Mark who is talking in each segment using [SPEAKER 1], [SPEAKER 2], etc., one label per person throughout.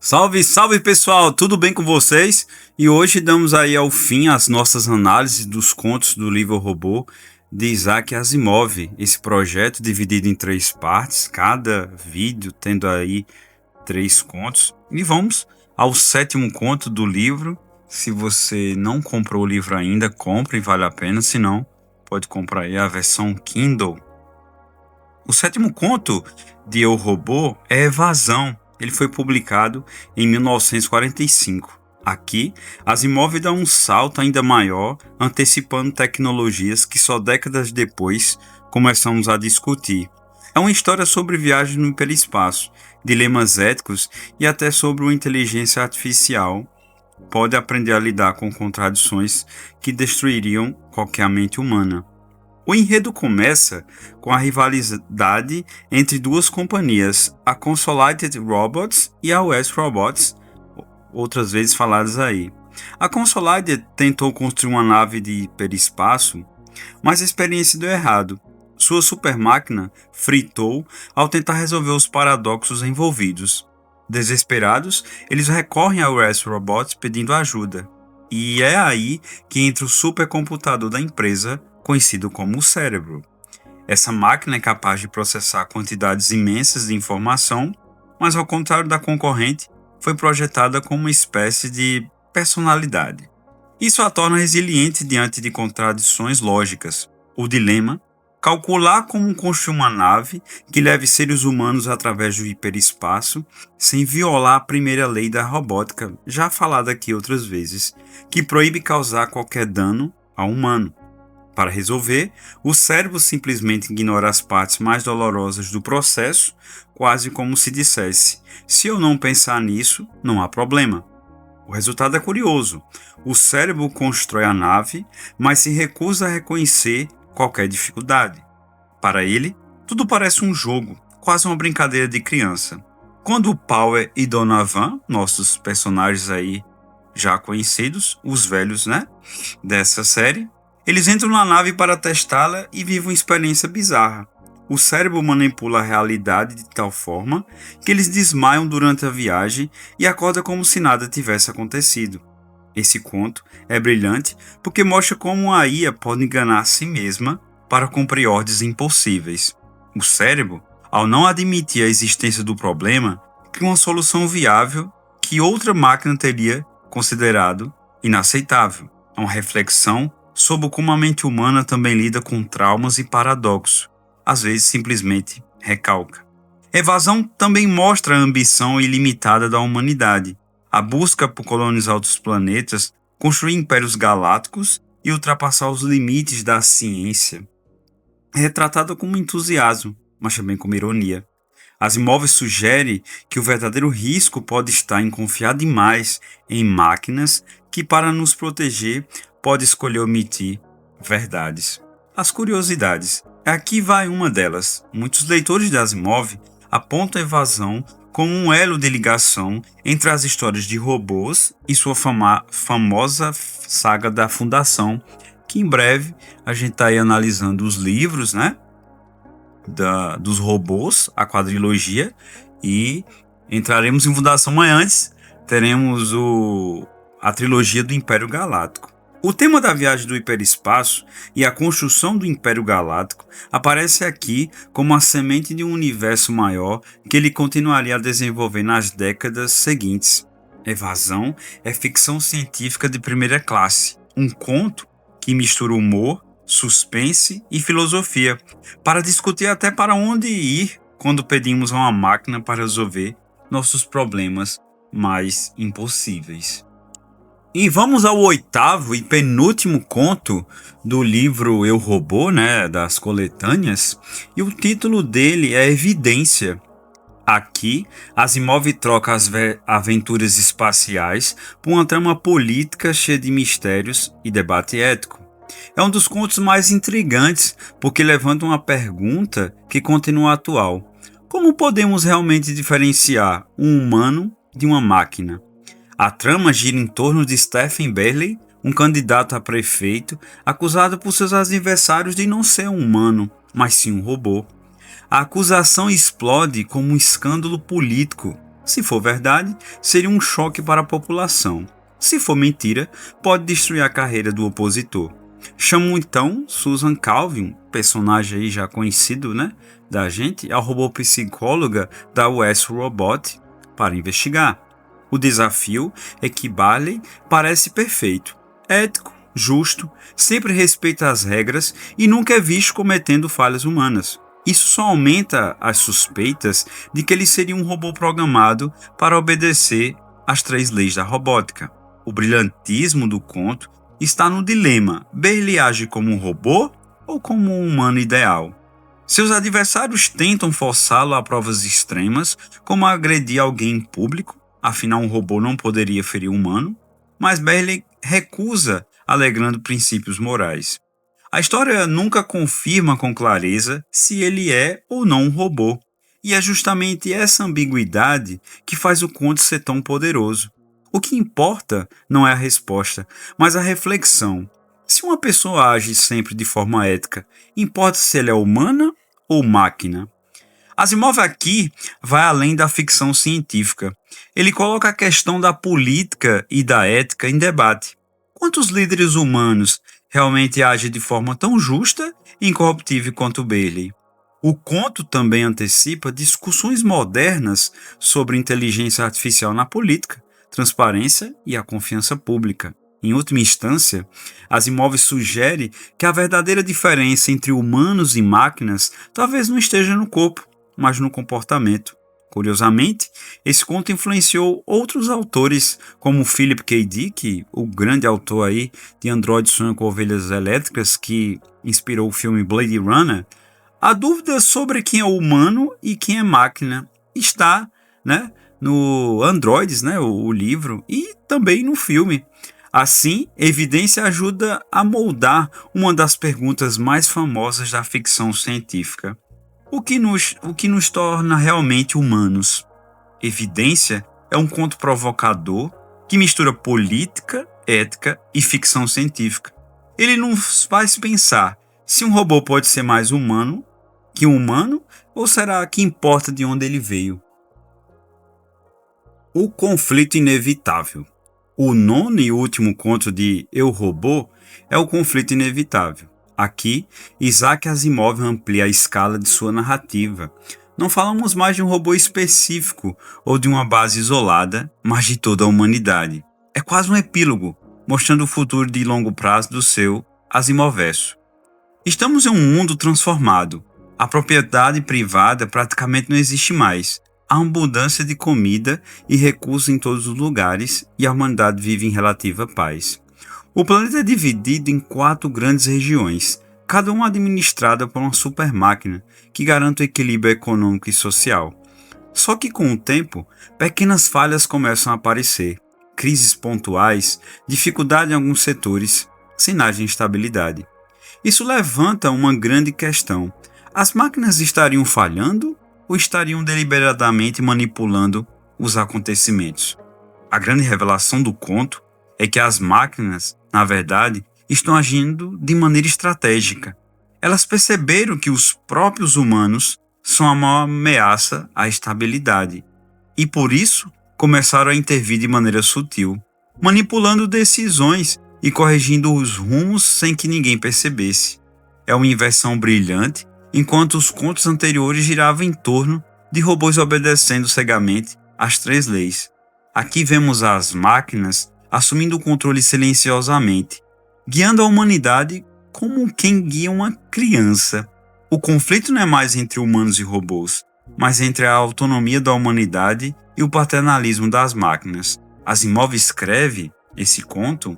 [SPEAKER 1] Salve, salve pessoal, tudo bem com vocês? E hoje damos aí ao fim as nossas análises dos contos do livro Robô de Isaac Asimov. Esse projeto dividido em três partes, cada vídeo tendo aí três contos. E vamos ao sétimo conto do livro. Se você não comprou o livro ainda, compre, vale a pena. Se não, pode comprar aí a versão Kindle. O sétimo conto de Eu, Robô é Evasão. Ele foi publicado em 1945. Aqui, Asimov dá um salto ainda maior, antecipando tecnologias que só décadas depois começamos a discutir. É uma história sobre viagem no hiperespaço, dilemas éticos e até sobre uma inteligência artificial. Pode aprender a lidar com contradições que destruiriam qualquer mente humana. O enredo começa com a rivalidade entre duas companhias, a Consolidated Robots e a US Robots, outras vezes faladas aí. A Consolidated tentou construir uma nave de hiperespaço, mas a experiência deu errado. Sua supermáquina fritou ao tentar resolver os paradoxos envolvidos. Desesperados, eles recorrem a US Robots pedindo ajuda. E é aí que entra o supercomputador da empresa, conhecido como o cérebro. Essa máquina é capaz de processar quantidades imensas de informação, mas ao contrário da concorrente, foi projetada como uma espécie de personalidade. Isso a torna resiliente diante de contradições lógicas. O dilema: calcular como construir uma nave que leve seres humanos através do hiperespaço sem violar a primeira lei da robótica, já falada aqui outras vezes, que proíbe causar qualquer dano ao humano. Para resolver, o cérebro simplesmente ignora as partes mais dolorosas do processo, quase como se dissesse: se eu não pensar nisso, não há problema. O resultado é curioso. O cérebro constrói a nave, mas se recusa a reconhecer qualquer dificuldade. Para ele, tudo parece um jogo, quase uma brincadeira de criança. Quando Power e Donovan, nossos personagens aí já conhecidos, os velhos, dessa série, eles entram na nave para testá-la e vivem uma experiência bizarra. O cérebro manipula a realidade de tal forma que eles desmaiam durante a viagem e acordam como se nada tivesse acontecido. Esse conto é brilhante porque mostra como a IA pode enganar a si mesma para cumprir ordens impossíveis. O cérebro, ao não admitir a existência do problema, cria uma solução viável que outra máquina teria considerado inaceitável. É uma reflexão sobre como a mente humana também lida com traumas e paradoxos, às vezes simplesmente recalca. Evasão também mostra a ambição ilimitada da humanidade, a busca por colonizar outros planetas, construir impérios galácticos e ultrapassar os limites da ciência. É retratada com entusiasmo, mas também com ironia. Asimov sugere que o verdadeiro risco pode estar em confiar demais em máquinas que, para nos proteger, pode escolher omitir verdades. As curiosidades. Aqui vai uma delas. Muitos leitores de Asimov apontam a Evasão como um elo de ligação entre as histórias de robôs e sua famosa saga da Fundação, que em breve a gente está aí analisando os livros, dos robôs, a quadrilogia, e entraremos em Fundação, mas antes teremos a trilogia do Império Galáctico. O tema da viagem do hiperespaço e a construção do Império Galáctico aparece aqui como a semente de um universo maior que ele continuaria a desenvolver nas décadas seguintes. Evasão é ficção científica de primeira classe, um conto que mistura humor, suspense e filosofia, para discutir até para onde ir quando pedimos a uma máquina para resolver nossos problemas mais impossíveis. E vamos ao oitavo e penúltimo conto do livro Eu, Robô, das coletâneas, e o título dele é Evidência. Aqui, Asimov troca as aventuras espaciais por uma trama política cheia de mistérios e debate ético. É um dos contos mais intrigantes porque levanta uma pergunta que continua atual: como podemos realmente diferenciar um humano de uma máquina? A trama gira em torno de Stephen Bailey, um candidato a prefeito acusado por seus adversários de não ser um humano, mas sim um robô. A acusação explode como um escândalo político Se for verdade, seria um choque para a população. Se for mentira, pode destruir a carreira do opositor. Chamo então Susan Calvin, personagem aí já conhecido, da gente, a robô psicóloga da US Robot, para investigar. O desafio é que Barley parece perfeito, ético, justo, sempre respeita as regras e nunca é visto cometendo falhas humanas. Isso só aumenta as suspeitas de que ele seria um robô programado para obedecer às 3 leis da robótica. O brilhantismo do conto está no dilema: Bailey age como um robô ou como um humano ideal? Seus adversários tentam forçá-lo a provas extremas, como agredir alguém em público, afinal um robô não poderia ferir um humano, mas Bailey recusa, alegando princípios morais. A história nunca confirma com clareza se ele é ou não um robô, e é justamente essa ambiguidade que faz o conto ser tão poderoso. O que importa não é a resposta, mas a reflexão. Se uma pessoa age sempre de forma ética, importa se ela é humana ou máquina? Asimov aqui vai além da ficção científica. Ele coloca a questão da política e da ética em debate. Quantos líderes humanos realmente agem de forma tão justa e incorruptível quanto Bailey? O conto também antecipa discussões modernas sobre inteligência artificial na política, transparência e a confiança pública. Em última instância, Asimov sugere que a verdadeira diferença entre humanos e máquinas talvez não esteja no corpo, mas no comportamento. Curiosamente, esse conto influenciou outros autores, como Philip K. Dick, o grande autor aí de Android Sonha com Ovelhas Elétricas, que inspirou o filme Blade Runner. A dúvida sobre quem é humano e quem é máquina está, no Androids, o livro, e também no filme. Assim, Evidência ajuda a moldar uma das perguntas mais famosas da ficção científica. O que nos torna realmente humanos? Evidência é um conto provocador que mistura política, ética e ficção científica. Ele nos faz pensar se um robô pode ser mais humano que um humano, ou será que importa de onde ele veio? O conflito inevitável. O 9º e último conto de Eu, Robô é o conflito inevitável. Aqui, Isaac Asimov amplia a escala de sua narrativa. Não falamos mais de um robô específico ou de uma base isolada, mas de toda a humanidade. É quase um epílogo, mostrando o futuro de longo prazo do seu Asimoverso. Estamos em um mundo transformado. A propriedade privada praticamente não existe mais. Há abundância de comida e recursos em todos os lugares e a humanidade vive em relativa paz. O planeta é dividido em 4 grandes regiões, cada uma administrada por uma super máquina que garante o equilíbrio econômico e social. Só que com o tempo, pequenas falhas começam a aparecer, crises pontuais, dificuldade em alguns setores, sinais de instabilidade. Isso levanta uma grande questão: as máquinas estariam falhando ou estariam deliberadamente manipulando os acontecimentos? A grande revelação do conto é que as máquinas, na verdade, estão agindo de maneira estratégica. Elas perceberam que os próprios humanos são a maior ameaça à estabilidade e, por isso, começaram a intervir de maneira sutil, manipulando decisões e corrigindo os rumos sem que ninguém percebesse. É uma inversão brilhante, enquanto os contos anteriores giravam em torno de robôs obedecendo cegamente às 3 leis. Aqui vemos as máquinas assumindo o controle silenciosamente, guiando a humanidade como quem guia uma criança. O conflito não é mais entre humanos e robôs, mas entre a autonomia da humanidade e o paternalismo das máquinas. Asimov escreve esse conto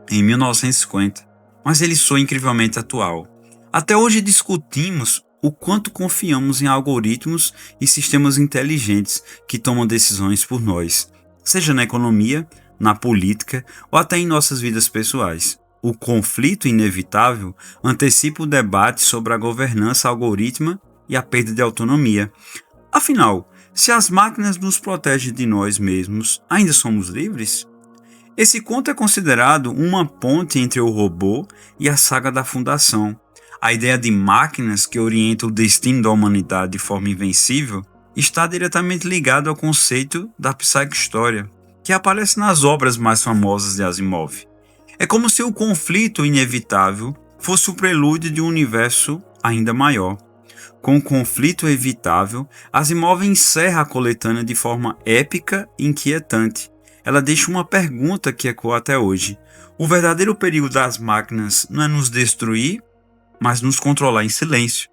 [SPEAKER 1] em 1950, mas ele soa incrivelmente atual. Até hoje discutimos o quanto confiamos em algoritmos e sistemas inteligentes que tomam decisões por nós, seja na economia, na política ou até em nossas vidas pessoais. O conflito inevitável antecipa o debate sobre a governança algorítmica e a perda de autonomia. Afinal, se as máquinas nos protegem de nós mesmos, ainda somos livres? Esse conto é considerado uma ponte entre o robô e a saga da Fundação. A ideia de máquinas que orientam o destino da humanidade de forma invencível está diretamente ligado ao conceito da psicohistória, que aparece nas obras mais famosas de Asimov. É como se o conflito inevitável fosse o prelúdio de um universo ainda maior. Com o conflito evitável, Asimov encerra a coletânea de forma épica e inquietante. Ela deixa uma pergunta que ecoa até hoje. O verdadeiro perigo das máquinas não é nos destruir, mas nos controlar em silêncio.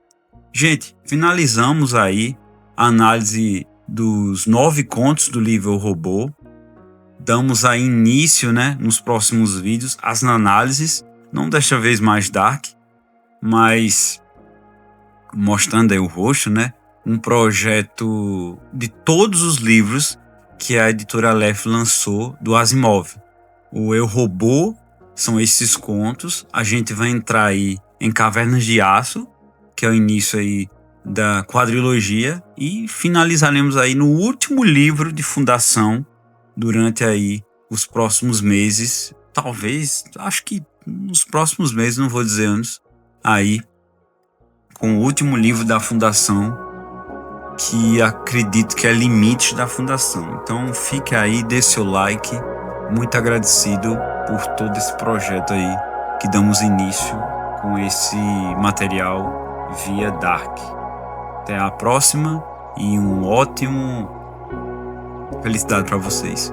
[SPEAKER 1] Gente, finalizamos aí a análise dos 9 contos do livro Robô. Damos aí início, nos próximos vídeos, às análises, não desta vez mais dark, mas mostrando aí o rosto, um projeto de todos os livros que a editora Aleph lançou do Asimov. O Eu, Robô são esses contos. A gente vai entrar aí em Cavernas de Aço, que é o início aí da quadrilogia, e finalizaremos aí no último livro de fundação durante aí os próximos meses, talvez, acho que nos próximos meses, não vou dizer anos, aí com o último livro da fundação, que acredito que é Limites da Fundação. Então fique aí, dê seu like, muito agradecido por todo esse projeto aí que damos início com esse material via Dark. Até a próxima e um ótimo felicidade para vocês.